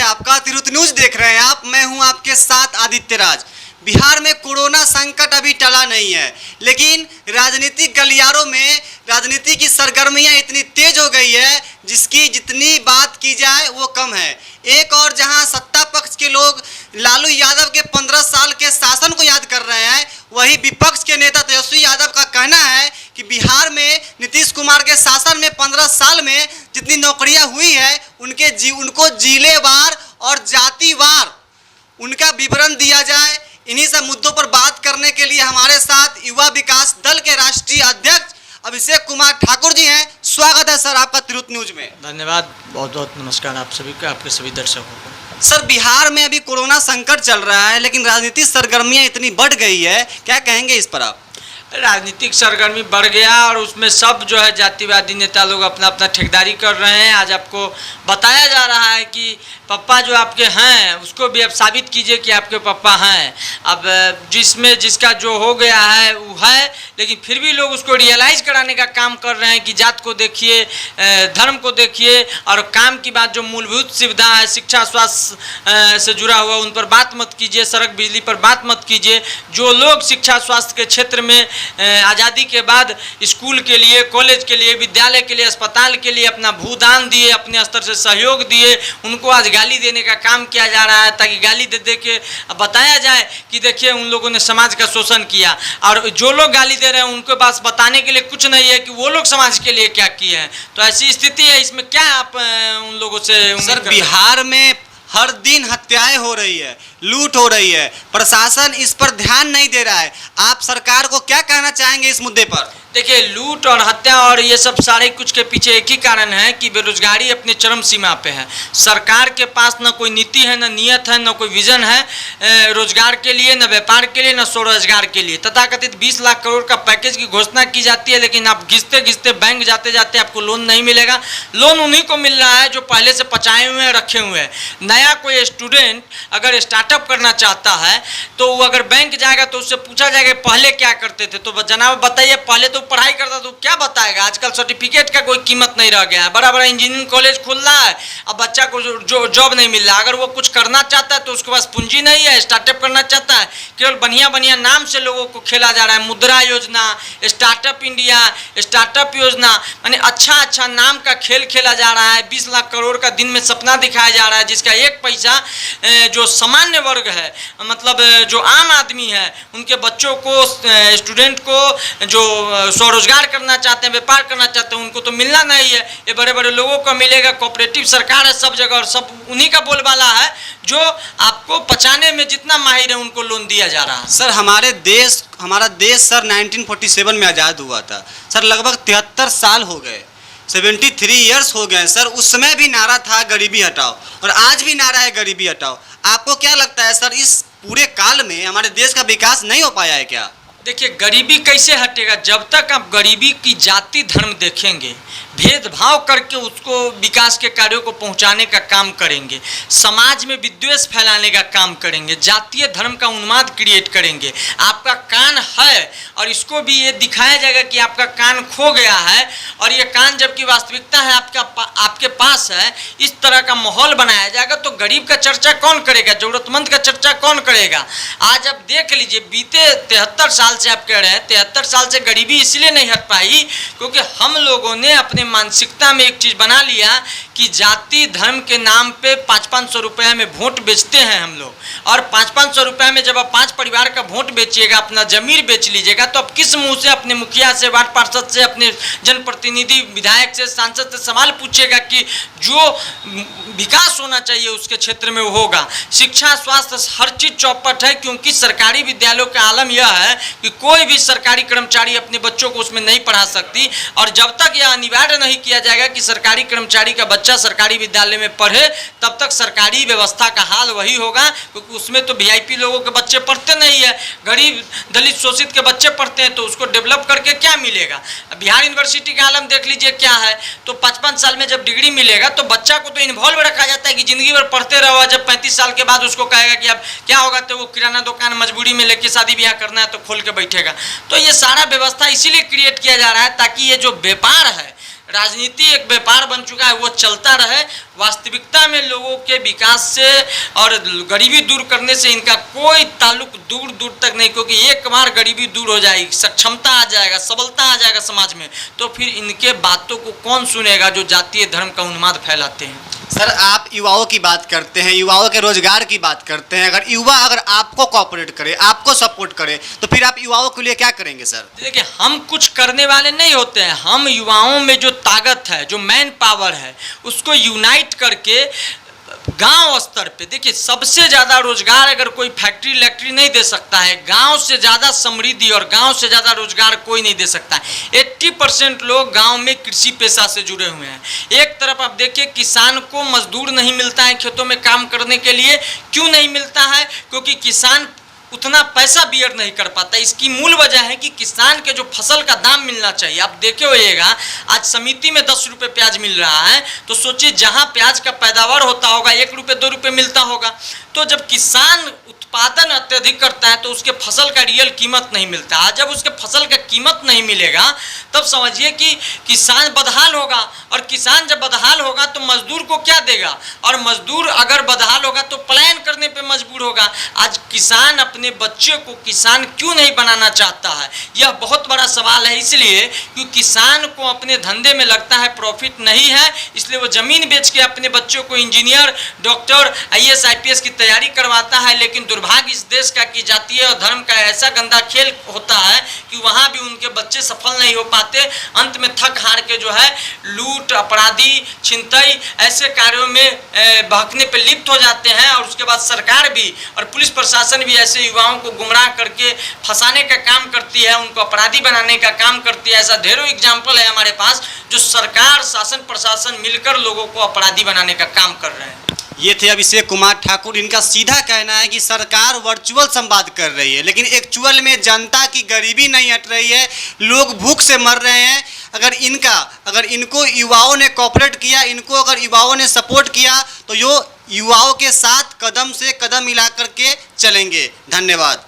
आपका तिरुत न्यूज देख रहे हैं आप। मैं हूं आपके साथ आदित्य राज। बिहार में कोरोना संकट अभी टला नहीं है, लेकिन राजनीतिक गलियारों में राजनीति की सरगर्मियां इतनी तेज हो गई है जिसकी जितनी बात की जाए वो कम है। एक और जहां सत्ता पक्ष के लोग लालू यादव के 15 साल के शासन को याद कर रहे हैं, वहीं विपक्ष के नेता तेजस्वी यादव का कहना है कि बिहार में नीतीश कुमार के शासन में 15 साल में जितनी नौकरियां हुई है उनको जिलेवार और जातिवार उनका विवरण दिया जाए। इन्हीं सब मुद्दों पर बात करने के लिए हमारे साथ युवा विकास दल के राष्ट्रीय अध्यक्ष अभिषेक कुमार ठाकुर जी हैं। स्वागत है सर आपका तिरुत न्यूज में। धन्यवाद, बहुत बहुत नमस्कार आप सभी का, आपके सभी दर्शकों को। सर, बिहार में अभी कोरोना संकट चल रहा है, लेकिन राजनीतिक सरगर्मियां इतनी बढ़ गई है, क्या कहेंगे इस पर आप? राजनीतिक सरगर्मी बढ़ गया और उसमें सब जो है जातिवादी नेता लोग अपना अपना ठेकेदारी कर रहे हैं। आज आपको बताया जा रहा है कि पप्पा जो आपके हैं उसको भी अब साबित कीजिए कि आपके पप्पा हैं। अब जिसमें जिसका जो हो गया है वो है, लेकिन फिर भी लोग उसको रियलाइज़ कराने का काम कर रहे हैं कि जात को देखिए, धर्म को देखिए, और काम की बात जो मूलभूत सुविधा है, शिक्षा स्वास्थ्य से जुड़ा हुआ, उन पर बात मत कीजिए, सड़क बिजली पर बात मत कीजिए। जो लोग शिक्षा स्वास्थ्य के क्षेत्र में आज़ादी के बाद स्कूल के लिए, कॉलेज के लिए, विद्यालय के लिए, अस्पताल के लिए अपना भूदान दिए, अपने स्तर से सहयोग दिए, उनको आज गाली देने का काम किया जा रहा है, ताकि गाली दे दे के बताया जाए कि देखिए उन लोगों ने समाज का शोषण किया। और जो लोग गाली दे रहे हैं उनके पास बताने के लिए कुछ नहीं है कि वो लोग समाज के लिए क्या किए हैं। तो ऐसी स्थिति है, इसमें क्या आप उन लोगों से? सर, बिहार में हर दिन हत्याएं हो रही है, लूट हो रही है, प्रशासन इस पर ध्यान नहीं दे रहा है। आप सरकार को क्या कहना चाहेंगे इस मुद्दे पर? देखिए, लूट और हत्या और ये सब सारे कुछ के पीछे एक ही कारण है कि बेरोजगारी अपने चरम सीमा पे है। सरकार के पास न कोई नीति है, न नियत है, न कोई विजन है रोजगार के लिए, न व्यापार के लिए, न स्वरोजगार के लिए। तथाकथित 20 लाख करोड़ का पैकेज की घोषणा की जाती है, लेकिन आप घिसते घिसते बैंक जाते जाते आपको लोन नहीं मिलेगा। लोन उन्हीं को मिल रहा है जो पहले से पचाए हुए हैं, रखे हुए हैं। नया कोई स्टूडेंट अगर स्टार्टअप करना चाहता है तो वो अगर बैंक जाएगा तो उससे पूछा जाएगा पहले क्या करते थे, तो जनाब बताइए, पहले तो पढ़ाई करता तो क्या बताएगा। आजकल सर्टिफिकेट का कोई कीमत नहीं रह गया है। बड़ा बड़ा इंजीनियरिंग कॉलेज खुल रहा है, अब बच्चा को जो जॉब नहीं मिल रहा। अगर वो कुछ करना चाहता है तो उसके पास पूंजी नहीं है, स्टार्टअप करना चाहता है, केवल बढ़िया बढ़िया नाम से लोगों को खेला जा रहा है। मुद्रा योजना, स्टार्टअप इंडिया, स्टार्टअप योजना, यानी अच्छा अच्छा नाम का खेल खेला जा रहा है। 20 लाख करोड़ का दिन में सपना दिखाया जा रहा है, जिसका एक पैसा जो सामान्य वर्ग है, मतलब जो आम आदमी है, उनके बच्चों को, स्टूडेंट को जो स्वरोजगार करना चाहते हैं, व्यापार करना चाहते हैं, उनको तो मिलना नहीं है। ये बड़े बड़े लोगों को मिलेगा। कोऑपरेटिव सरकार है सब जगह और सब उन्हीं का बोलबाला है। जो आपको पचाने में जितना माहिर है उनको लोन दिया जा रहा है। सर, हमारा देश सर 1947 में आज़ाद हुआ था सर। लगभग 73 साल हो गए, 73 ईयर्स हो गए सर। उस समय भी नारा था गरीबी हटाओ, और आज भी नारा है गरीबी हटाओ। आपको क्या लगता है सर, इस पूरे काल में हमारे देश का विकास नहीं हो पाया है क्या? देखिए, गरीबी कैसे हटेगा जब तक आप गरीबी की जाति धर्म देखेंगे, भेदभाव करके उसको विकास के कार्यों को पहुंचाने का काम करेंगे, समाज में विद्वेष फैलाने का काम करेंगे, जातीय धर्म का उन्माद क्रिएट करेंगे। आपका कान है और इसको भी ये दिखाया जाएगा कि आपका कान खो गया है, और ये कान जबकि वास्तविकता है आपके पास है, इस तरह का माहौल बनाया जाएगा तो गरीब का चर्चा कौन करेगा, जरूरतमंद का चर्चा कौन करेगा? आज आप देख लीजिए, बीते 73 साल से आप कह रहे हैं 73 साल से गरीबी इसलिए नहीं हट पाई क्योंकि हम लोगों ने अपने मानसिकता में एक चीज बना लिया कि जाति धर्म के नाम पे 500-500 रुपए में वोट बेचते हैं हम लोग। और 500-500 रुपए में जब आप 5 परिवार का वोट बेचिएगा, अपना जमीर बेच लीजिएगा, तो अब किस मुंह से अपने मुखिया से, वार्ड पार्षद से, अपने जनप्रतिनिधि, विधायक से, सांसद से सवाल पूछिएगा कि जो विकास होना चाहिए उसके क्षेत्र में होगा? शिक्षा, स्वास्थ्य, हर चीज चौपट है, क्योंकि सरकारी विद्यालयों का आलम यह है कि कोई भी सरकारी कर्मचारी अपने बच्चों को उसमें नहीं पढ़ा सकती। और जब तक यह अनिवार्य नहीं किया जाएगा कि सरकारी कर्मचारी का बच्चा सरकारी विद्यालय में पढ़े, तब तक सरकारी व्यवस्था का हाल वही होगा, क्योंकि उसमें तो वीआईपी लोगों के बच्चे पढ़ते नहीं है, गरीब दलित शोषित के बच्चे पढ़ते हैं। तो उसको डेवलप करके क्या मिलेगा? बिहार यूनिवर्सिटी का आलम देख लीजिए क्या है। तो 5-5 साल में जब डिग्री मिलेगा तो बच्चा को तो इन्वॉल्व रखा जाता है कि जिंदगी भर पढ़ते रहो। जब 35 साल के बाद उसको कहेगा कि अब क्या होगा, तो वो किराना दुकान मजबूरी में लेके शादी ब्याह करना है तो खोल के बैठेगा। तो ये सारा व्यवस्था इसीलिए क्रिएट किया जा रहा है ताकि ये जो व्यापार है, राजनीति एक व्यापार बन चुका है, वो चलता रहे। वास्तविकता में लोगों के विकास से और गरीबी दूर करने से इनका कोई ताल्लुक दूर दूर तक नहीं, क्योंकि एक बार गरीबी दूर हो जाएगी, सक्षमता आ जाएगा, सबलता आ जाएगा समाज में, तो फिर इनके बातों को कौन सुनेगा जो जातीय धर्म का उन्माद फैलाते हैं। सर, आप युवाओं की बात करते हैं, युवाओं के रोजगार की बात करते हैं। अगर युवा अगर आपको कोऑपरेट करे, आपको सपोर्ट करे, तो फिर आप युवाओं के लिए क्या करेंगे सर? देखिए, हम कुछ करने वाले नहीं होते हैं। हम युवाओं में जो ताकत है, जो मैन पावर है, उसको यूनाइट करके गांव स्तर पे, देखिए सबसे ज़्यादा रोजगार अगर कोई फैक्ट्री लैक्ट्री नहीं दे सकता है, गांव से ज़्यादा समृद्धि और गांव से ज़्यादा रोजगार कोई नहीं दे सकता है। 80% लोग गांव में कृषि पेशा से जुड़े हुए हैं। एक तरफ आप देखिए, किसान को मजदूर नहीं मिलता है खेतों में काम करने के लिए। क्यों नहीं मिलता है? क्योंकि किसान उतना पैसा बियर नहीं कर पाता। इसकी मूल वजह है कि किसान के जो फसल का दाम मिलना चाहिए, आप देखे होइएगा आज समिति में 10 रुपये प्याज मिल रहा है, तो सोचिए जहां प्याज का पैदावार होता होगा 1 रुपये 2 रुपये मिलता होगा। तो जब किसान उत्पादन अत्यधिक करता है तो उसके फसल का रियल कीमत नहीं मिलता है। जब उसके फसल का कीमत नहीं मिलेगा तब समझिए कि किसान बदहाल होगा, और किसान जब बदहाल होगा तो मजदूर को क्या देगा, और मजदूर अगर बदहाल होगा तो पलायन करने पे मजबूर होगा। आज किसान अपने बच्चे को किसान क्यों नहीं बनाना चाहता है, यह बहुत बड़ा सवाल है। इसलिए क्योंकि किसान को अपने धंधे में लगता है प्रॉफिट नहीं है, इसलिए वो जमीन बेच के अपने बच्चों को इंजीनियर, डॉक्टर, IAS IPS की तैयारी करवाता है। लेकिन दुर्भाग्य इस देश का कि जातीय और धर्म का ऐसा गंदा खेल होता है कि वहाँ भी उनके बच्चे सफल नहीं हो पाते। अंत में थक हार के जो है लूट, अपराधी, छिनतई ऐसे कार्यों में बहकने पर लिप्त हो जाते हैं। और उसके बाद सरकार भी और पुलिस प्रशासन भी ऐसे युवाओं को गुमराह करके फंसाने का काम करती है, उनको अपराधी बनाने का काम करती है। ऐसा ढेरों एग्जाम्पल है हमारे पास, जो सरकार, शासन, प्रशासन मिलकर लोगों को अपराधी बनाने का काम कर रहे हैं। ये थे अभिषेक कुमार ठाकुर। इनका सीधा कहना है कि सरकार वर्चुअल संवाद कर रही है, लेकिन एक्चुअल में जनता की गरीबी नहीं हट रही है, लोग भूख से मर रहे हैं। अगर इनको युवाओं ने कोऑपरेट किया, इनको अगर युवाओं ने सपोर्ट किया, तो यो युवाओं के साथ कदम से कदम मिला करके चलेंगे। धन्यवाद।